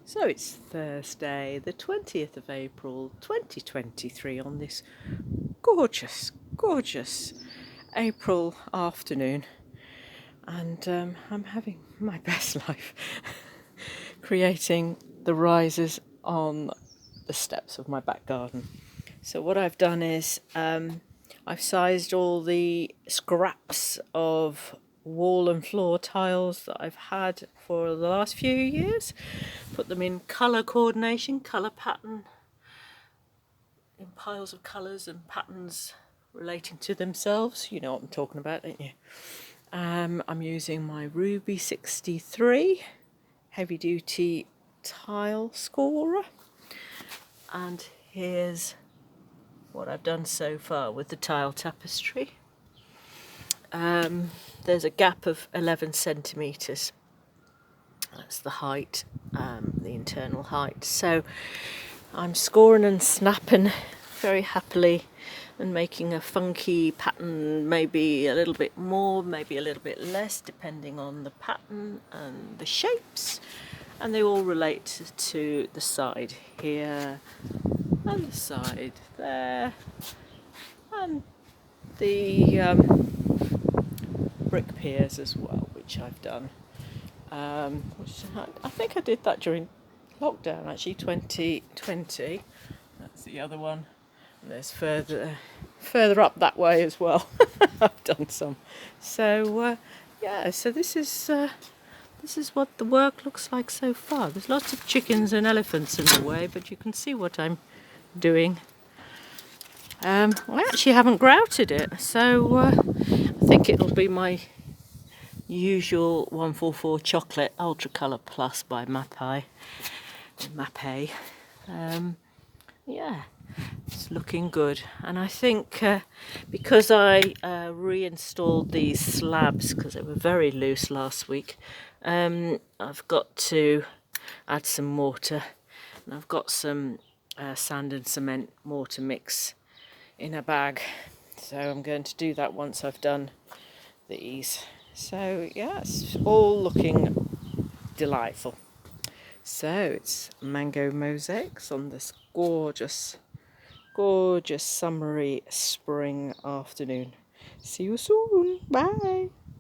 So it's Thursday, the 20th of April 2023, on this gorgeous, gorgeous April afternoon, and I'm having my best life creating the risers on the steps of my back garden. So what I've done is I've sized all the scraps of wall and floor tiles that I've had for the last few years, put them in colour coordination, colour pattern, in piles of colours and patterns relating to themselves. You know what I'm talking about, don't you? I'm using my Rubi 63 heavy duty tile scorer, and here's what I've done so far with the tile tapestry. There's a gap of 11 centimetres. That's the height, the internal height. So I'm scoring and snapping very happily and making a funky pattern, maybe a little bit more, maybe a little bit less, depending on the pattern and the shapes. And they all relate to the side here and the side there and the brick piers as well, which I've done. Which I think I did that during lockdown, actually, 2020. That's the other one. And there's further up that way as well. I've done some. So yeah, so this is what the work looks like so far. There's lots of chickens and elephants in the way, but you can see what I'm doing. I actually haven't grouted it, so I think it'll be my usual 144 chocolate ultra colour plus by Mappe. Yeah, it's looking good. And I think because I reinstalled these slabs because they were very loose last week, I've got to add some mortar, and I've got some sand and cement mortar mix in a bag, so I'm going to do that once I've done these. So yeah, it's all looking delightful. So it's mango mosaics on this gorgeous, gorgeous summery spring afternoon. See you soon. Bye.